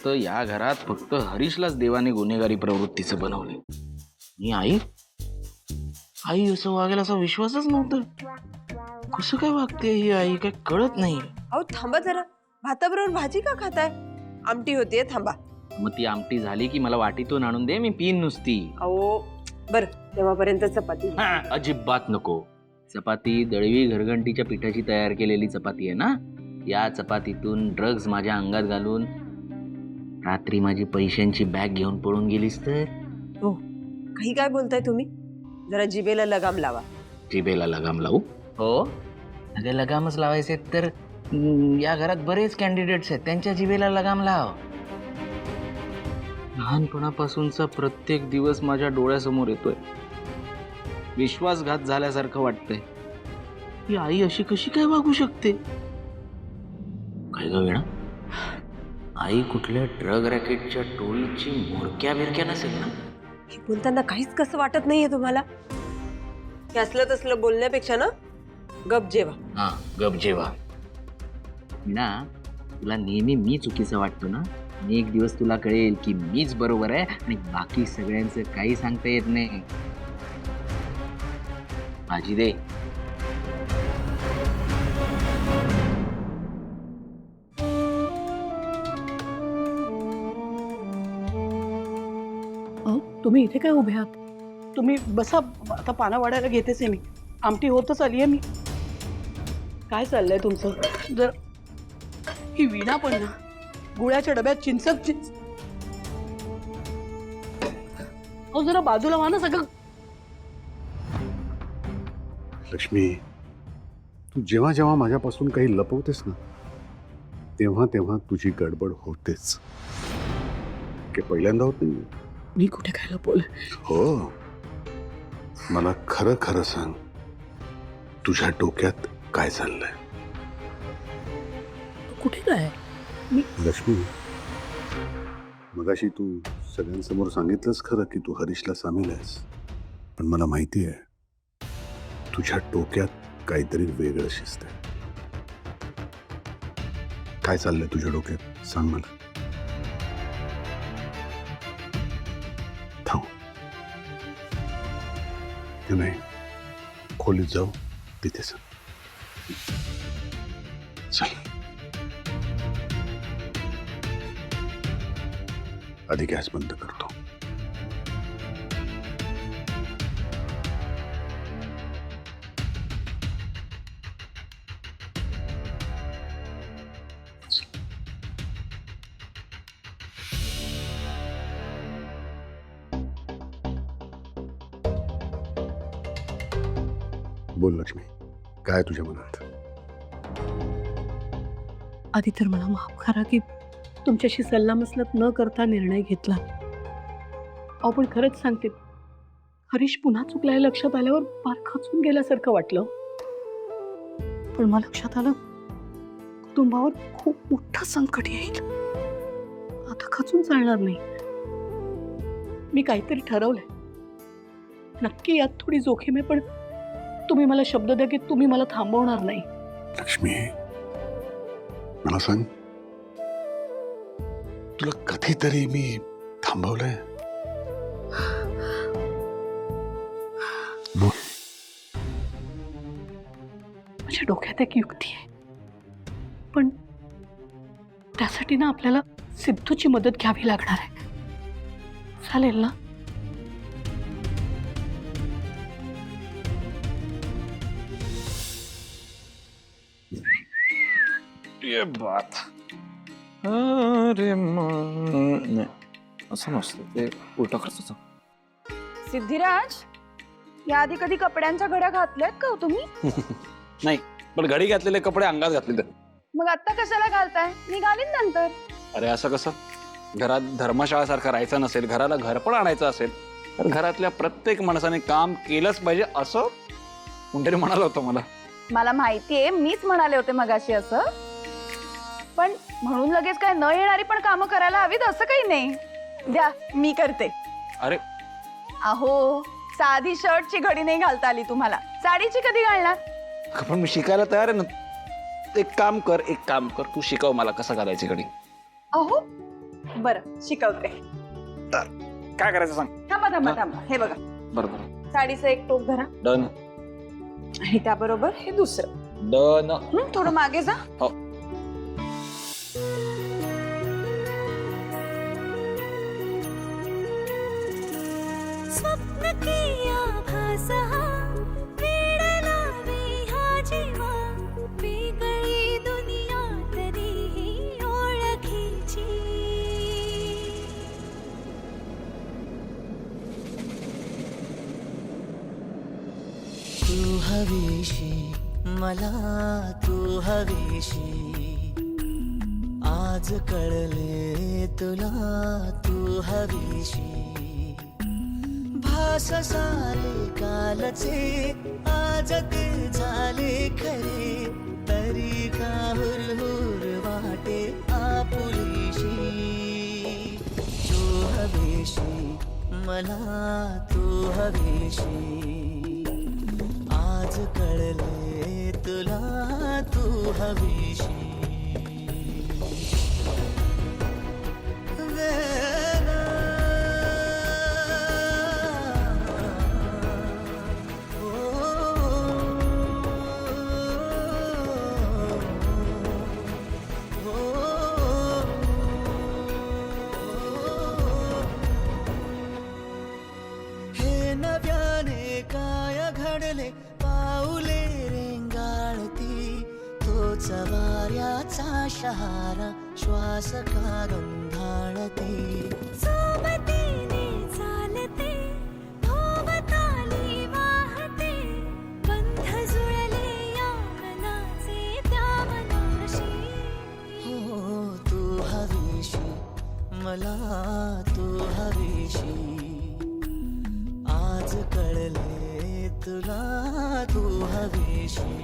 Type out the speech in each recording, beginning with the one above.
वाटतं या घरात फक्त हरीशलाच देवाने गुन्हेगारी प्रवृत्तीचं बनवले. मी आई आई असं वागेल असा विश्वासच नव्हता. कसं काय वागते ही आई, काय कळत नाही. अहो थांबा जरा, भाताबरोबर भाजी का खाताय? आमटी होतीये, थांबा. मग ती आमटी झाली की मला वाटीतून आणून दे, मी पीन नुसती. अहो बर, तेव्हापर्यंत चपाती. अजिबात नको. चपाती दळवी घरघंटीच्या पिठाची तयार केलेली चपाती आहे ना. या चपातीतून ड्रग्ज माझ्या अंगात घालून रात्री माझी पैशांची बॅग घेऊन पळून गेलीस तर. हो, काही काय बोलताय तुम्ही? जरा जिभेला लगाम लावा. जिभेला लगाम लावू? हो, अगं लगामच लावायचे तर या घरात बरेच कॅन्डिडेट्स आहेत, त्यांच्या जिभेला लगाम लाव. लहानपणापासूनचा प्रत्येक दिवस माझ्या डोळ्यासमोर येतोय. विश्वासघात झाल्यासारखं वाटतंय. ही आई अशी कशी काय वागू शकते? काय ग वेणा, आई कुठल्या ड्रग रॅकेटच्या टोळीची मोरक्या बिरक्या नसेल ना? हे बोलताना काहीच कसं वाटत नाहीये तुम्हाला? हे असलं तसलं बोलण्यापेक्षा ना गप जेवा. हा, गप जेवा. ना तुला नेहमी मी चुकीचं वाटतो ना. आणि एक दिवस तुला कळेल की मीच बरोबर आहे आणि बाकी सगळ्यांचं काही सांगता येत नाही. भाजी दे. तुम्ही इथे काय उभे आहात? तुम्ही बसा, आता पानं वाढायला घेतेच आहे मी. आमटी होतच आली आहे मी. काय चाललंय तुमचं? जर ही वीणा पण ना गुळाच्या डब्यात चिंचत अहो जरा बाजूला व्हा ना सगळं. लक्ष्मी, तू जेव्हा जेव्हा माझ्यापासून काही लपवतेस ना, तेव्हा तेव्हा तुझी गडबड होतेच. की पहिल्यांदा होत नाही. मी कुठे काय लपवलं? हो, मला खरं खरं सांग, तुझ्या डोक्यात काय चाललंय? कुठे काय? लक्ष्मी, मगाशी तू सगळ्यांसमोर सांगितलंस खरं की तू हरीशला सामील आहेस, पण मला माहिती आहे तुझ्या डोक्यात काहीतरी वेगळं शिजतंय. काय चाललंय तुझ्या डोक्यात, सांग मला. थांब, नाही, खोलीत जाऊ, तिथे सांग. चल, आधी गॅस बंद करतो. बोल लक्ष्मी, काय तुझ्या मनात? आधी तर मला माफ करा की तुमच्याशी सल्लामसलत न करता निर्णय घेतला. अहो पण खरंच सांगते, हरीश पुन्हा चुकलाय लक्षात आल्यावर फार खचून गेल्यासारखं वाटलं. पण मला लक्षात आलं कुटुंबावर खूप मोठं संकट येईल. आता खचून चालणार नाही. मी काहीतरी ठरवलंय. नक्की यात थोडी जोखीम आहे, पण तुम्ही मला शब्द द्या की तुम्ही मला थांबवणार नाही. लक्ष्मी, मला सांग, तुला कधीतरी मी थांबवलंय? बोल. माझ्या डोक्यात एक युक्ती आहे, पण त्यासाठी ना आपल्याला सिद्धूची मदत घ्यावी लागणार आहे. चालेल ना? ये बात. अरे नाही, असं नसतं ते, उलटा खर्च. सिद्धिराज, याआधी कधी कपड्यांच्या घड्या घातल्यात का हो तुम्ही? नाही, पण घडी घातलेले कपडे अंगात घातले तर. मग आता कशाला घालताय? मी घालीन नंतर. अरे असं कसं? घरात धर्मशाळासारखं राहायचं नसेल, घराला घर पण आणायचं असेल तर घरातल्या प्रत्येक माणसाने काम केलंच पाहिजे, असं कोणतरी म्हणालं होतं मला. मला माहितीये, मीच म्हणाले होते मगाशी असं. पण म्हणून लगेच काय न येणारी पण कामं करायला हवीत असं काही नाही. द्या, मी करते. अरे अहो, साधी शर्टची घडी नाही घालता आली तुम्हाला, साडीची कधी घालणार? पण मी शिकायला तयार आहे ना. एक काम कर, तू शिकव मला कसं घालायची घडी. अहो, बरं शिकवते. काय करायचं सांग. थांबा थांबा थांबा, हे बघा बरोबर. साडीचं एक टोक धरा डन आणि त्याबरोबर हे दुसरं. डन. थोडं मागे जा. हो. स्वप्न किया भासा वेड लावे हा जीवा वेगळी दुनिया तरीही ओळखीची. तू हवीशी मला तू हवीशी आज कळले तुला तू हवीशी भास सारे कालचे आज ते झाले खरे तरी का हुरहुर वाटे आपुलीशी तू हवीशी मला तू हवीशी आज कळले तुला तू हवीशी. हे नव्याने काय घडले पाऊले रेंगाळती तोच वाऱ्याचा शहारा श्वास का गंधाळते सोबतीने चालते भोवताली वाहते बंध जुळले या मनाचे त्या मनाशी. हो तू हवीशी मला तू हवीशी आज कळले तुला तू हवीशी.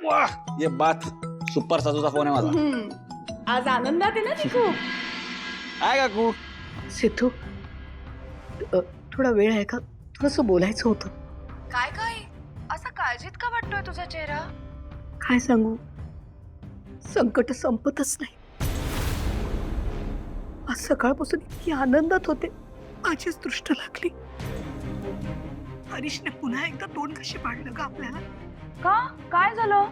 वाह ये बात. सुपर साजूचा फोन आहे माझा. आज आनंदात आहे ना ती खूप. काय काकू. सिद्धू थोडा वेळ आहे का? थोडंसं बोलायचं होतं. काय काय असं काळजीत का वाटतोय तुझा चेहरा? काय सांगू, संकट संपतच नाही. आज सकाळपासून इतकी आनंदात होते, माझीच दृष्ट लागली. हरीशने पुन्हा एकदा तोंड कशी पाडलं का आपल्याला? का काय झालं?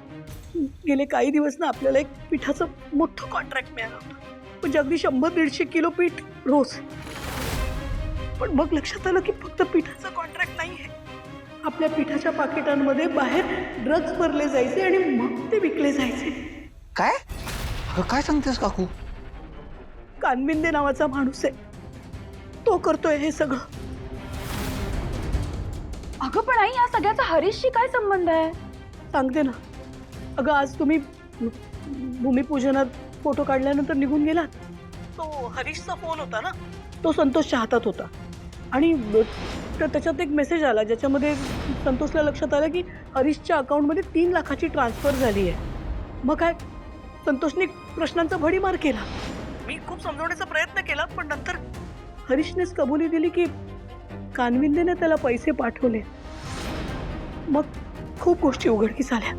गेले काही दिवस ना आपल्याला एक पिठाचं मोठं कॉन्ट्रॅक्ट मिळालं होतं, म्हणजे अगदी 100-150 किलो पीठ रोज. पण मग लक्षात आलं की फक्त पिठाचं कॉन्ट्रॅक्ट नाही आहे. आपल्या पिठाच्या पाकिटांमध्ये बाहेर ड्रग्ज भरले जायचे आणि मग ते विकले जायचे. काय काय सांगतेस काकू? कानविंदे नावाचा माणूस आहे, तो करतोय हे सगळं. अगं पण आई या सगळ्याचा हरीशशी काय संबंध आहे? सांगते ना. अगं आज तुम्ही भूमिपूजनात फोटो काढल्यानंतर निघून गेलात, तो हरीशचा फोन होता ना, तो संतोषच्या हातात होता. आणि त्याच्यात एक मेसेज आला ज्याच्यामध्ये संतोषला लक्षात आलं की हरीशच्या अकाउंटमध्ये 3 लाखाची ट्रान्सफर झाली आहे. मग काय, संतोषने प्रश्नांचा भडीमार केला. मी खूप समजवण्याचा प्रयत्न केला, पण नंतर हरीशनेच कबुली दिली की कानविंदेने त्याला पैसे पाठवले. मग खूप गोष्टी उघडकीस आल्या.